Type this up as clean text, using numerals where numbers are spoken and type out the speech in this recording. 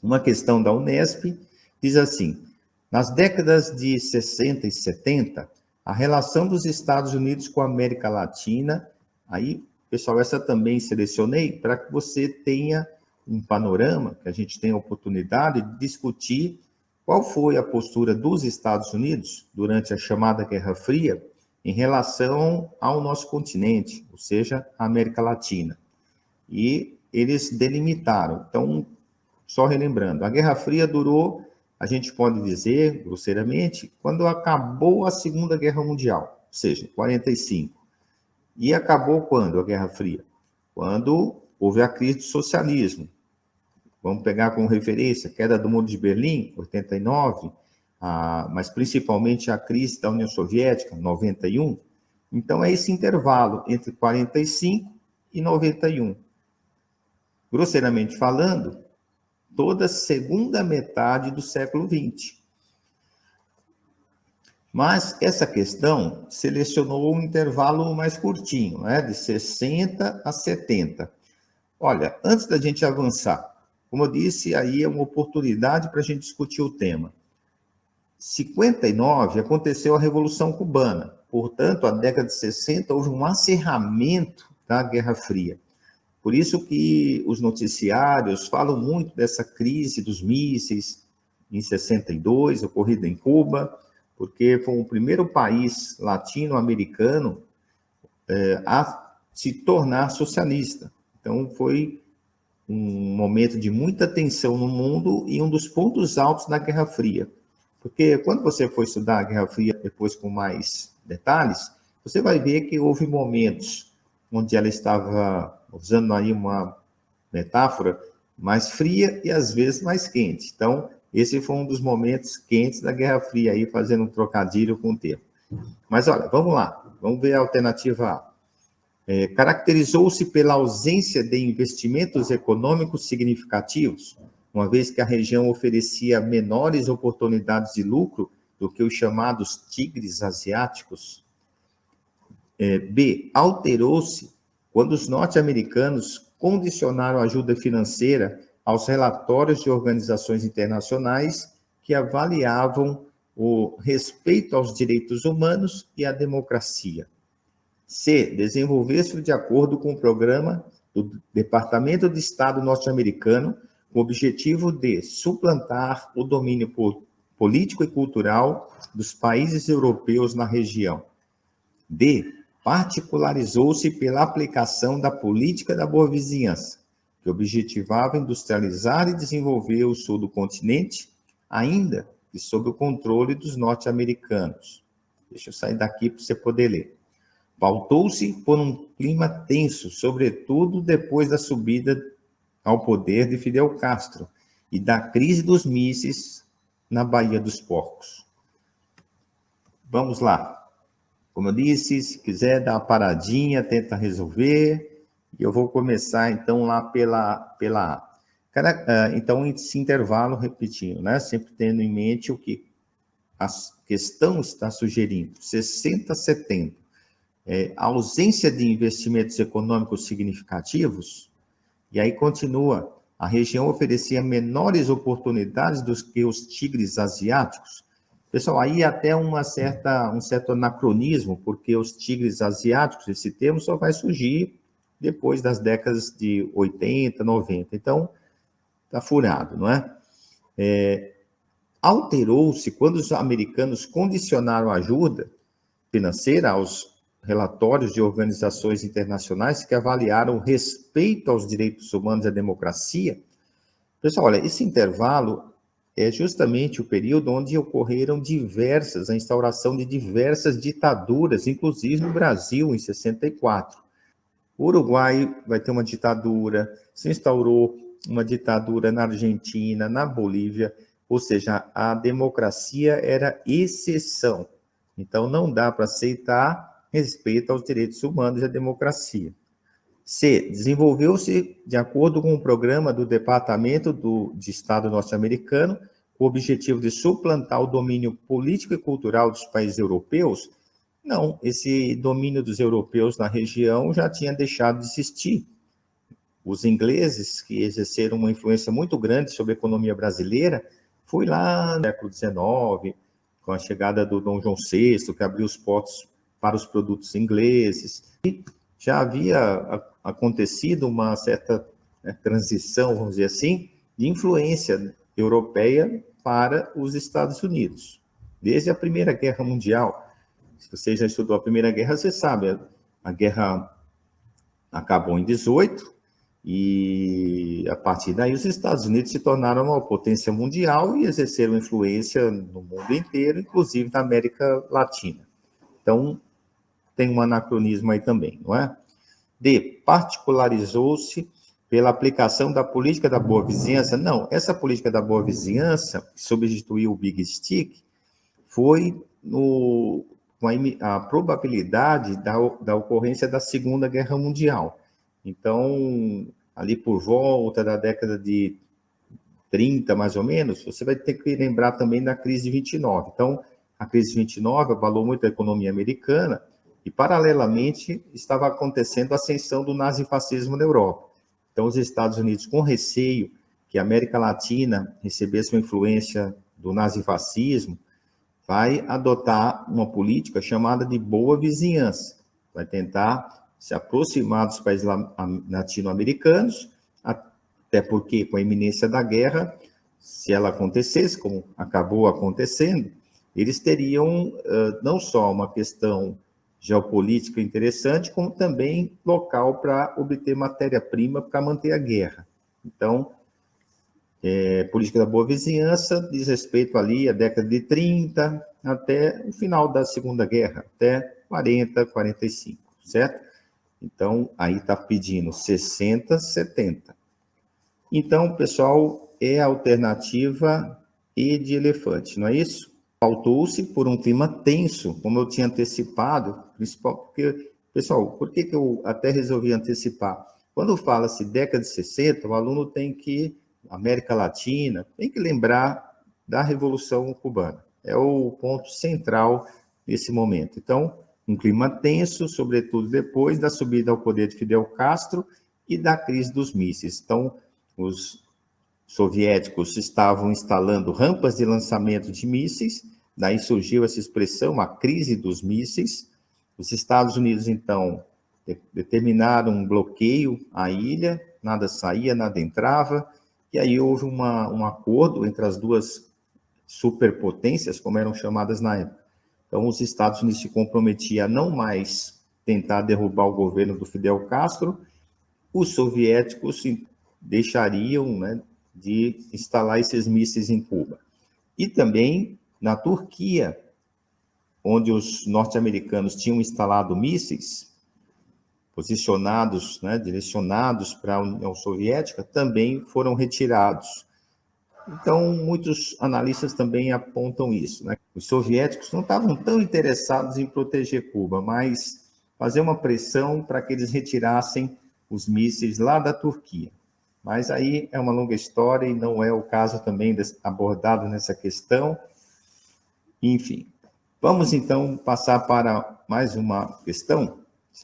uma questão da Unesp, diz assim: nas décadas de 60 e 70, a relação dos Estados Unidos com a América Latina, aí, pessoal, essa também selecionei para que você tenha um panorama, que a gente tenha a oportunidade de discutir qual foi a postura dos Estados Unidos durante a chamada Guerra Fria em relação ao nosso continente, ou seja, a América Latina. E eles delimitaram. Então, só relembrando, a Guerra Fria durou, a gente pode dizer, grosseiramente, quando acabou a Segunda Guerra Mundial, ou seja, 45. E acabou quando a Guerra Fria? Quando houve a crise do socialismo. Vamos pegar como referência a queda do Muro de Berlim, 89, mas principalmente a crise da União Soviética, 91. Então, é esse intervalo entre 45 e 91. Grosseiramente falando, toda a segunda metade do século XX. Mas essa questão selecionou um intervalo mais curtinho, né, de 60 a 70. Olha, antes da gente avançar, como eu disse, aí é uma oportunidade para a gente discutir o tema. 59 aconteceu a Revolução Cubana, portanto, a década de 60 houve um acirramento da Guerra Fria. Por isso que os noticiários falam muito dessa crise dos mísseis em 62, ocorrida em Cuba, porque foi o primeiro país latino-americano a se tornar socialista. Então, foi um momento de muita tensão no mundo e um dos pontos altos da Guerra Fria. Porque quando você for estudar a Guerra Fria depois com mais detalhes, você vai ver que houve momentos onde ela estava, usando aí uma metáfora, mais fria e às vezes mais quente. Então, esse foi um dos momentos quentes da Guerra Fria, aí fazendo um trocadilho com o termo. Mas olha, vamos lá, vamos ver a alternativa A. Caracterizou-se pela ausência de investimentos econômicos significativos, uma vez que a região oferecia menores oportunidades de lucro do que os chamados tigres asiáticos. B. Alterou-se quando os norte-americanos condicionaram a ajuda financeira aos relatórios de organizações internacionais que avaliavam o respeito aos direitos humanos e à democracia. C. Desenvolver-se de acordo com o programa do Departamento de Estado norte-americano, com o objetivo de suplantar o domínio político e cultural dos países europeus na região. D. Particularizou-se pela aplicação da política da boa vizinhança, que objetivava industrializar e desenvolver o sul do continente, ainda que sob o controle dos norte-americanos. Deixa eu sair daqui para você poder ler. Pautou-se por um clima tenso, sobretudo depois da subida ao poder de Fidel Castro e da crise dos mísseis na Baía dos Porcos. Vamos lá. Como eu disse, se quiser dar uma paradinha, tenta resolver. E eu vou começar, então, lá pela A. Então, esse intervalo, repetindo, né? Sempre tendo em mente o que a questão está sugerindo. 60, 70. A ausência de investimentos econômicos significativos, e aí continua, a região oferecia menores oportunidades do que os tigres asiáticos. Pessoal, aí até um certo anacronismo, porque os tigres asiáticos, esse termo só vai surgir depois das décadas de 80, 90. Então, está furado, não é? Alterou-se quando os americanos condicionaram a ajuda financeira aos relatórios de organizações internacionais que avaliaram o respeito aos direitos humanos e à democracia. Pessoal, olha, esse intervalo é justamente o período onde ocorreram a instauração de diversas ditaduras, inclusive no Brasil, em 64. O Uruguai vai ter uma ditadura, se instaurou uma ditadura na Argentina, na Bolívia, ou seja, a democracia era exceção. Então, não dá para aceitar respeito aos direitos humanos e à democracia. C. Desenvolveu-se de acordo com o programa do Departamento de Estado norte-americano, com o objetivo de suplantar o domínio político e cultural dos países europeus. Não, esse domínio dos europeus na região já tinha deixado de existir. os ingleses, que exerceram uma influência muito grande sobre a economia brasileira, foi lá no século XIX, com a chegada do Dom João VI, que abriu os portos para os produtos ingleses. E já havia acontecido uma certa transição, vamos dizer assim, de influência europeia para os Estados Unidos. Desde a Primeira Guerra Mundial. Se você já estudou a Primeira Guerra, você sabe, a guerra acabou em 18, e a partir daí os Estados Unidos se tornaram uma potência mundial e exerceram influência no mundo inteiro, inclusive na América Latina. Então, tem um anacronismo aí também, não é? Particularizou-se pela aplicação da política da boa vizinhança. Não, essa política da boa vizinhança, que substituiu o Big Stick, foi com a probabilidade da ocorrência da Segunda Guerra Mundial. Então, ali por volta da década de 30, mais ou menos, você vai ter que lembrar também da crise de 29. Então, a crise de 29 abalou muito a economia americana e, paralelamente, estava acontecendo a ascensão do nazifascismo na Europa. Então, os Estados Unidos, com receio que a América Latina recebesse uma influência do nazifascismo, vai adotar uma política chamada de boa vizinhança. Vai tentar se aproximar dos países latino-americanos, até porque, com a iminência da guerra, se ela acontecesse, como acabou acontecendo, eles teriam não só uma questão geopolítica interessante, como também local para obter matéria-prima para manter a guerra. Então, política da boa vizinhança diz respeito ali à década de 30 até o final da Segunda Guerra, até 40, 45, certo? Então, aí está pedindo 60, 70. Então, pessoal, é a alternativa E de elefante, não é isso? Faltou-se por um clima tenso, como eu tinha antecipado, principal, porque, pessoal, por que eu até resolvi antecipar? Quando fala-se década de 60, o aluno tem que, América Latina, tem que lembrar da Revolução Cubana. É o ponto central nesse momento. Então, um clima tenso, sobretudo depois da subida ao poder de Fidel Castro e da crise dos mísseis. Então, os soviéticos estavam instalando rampas de lançamento de mísseis, daí surgiu essa expressão, a crise dos mísseis. Os Estados Unidos, então, determinaram um bloqueio à ilha, nada saía, nada entrava, e aí houve um acordo entre as duas superpotências, como eram chamadas na época. Então, os Estados Unidos se comprometiam a não mais tentar derrubar o governo do Fidel Castro, os soviéticos deixariam, né, de instalar esses mísseis em Cuba. E também na Turquia, onde os norte-americanos tinham instalado mísseis, posicionados, né, direcionados para a União Soviética, também foram retirados. Então, muitos analistas também apontam isso, né? Os soviéticos não estavam tão interessados em proteger Cuba, mas fazer uma pressão para que eles retirassem os mísseis lá da Turquia. Mas aí é uma longa história e não é o caso também abordado nessa questão. Enfim, vamos então passar para mais uma questão.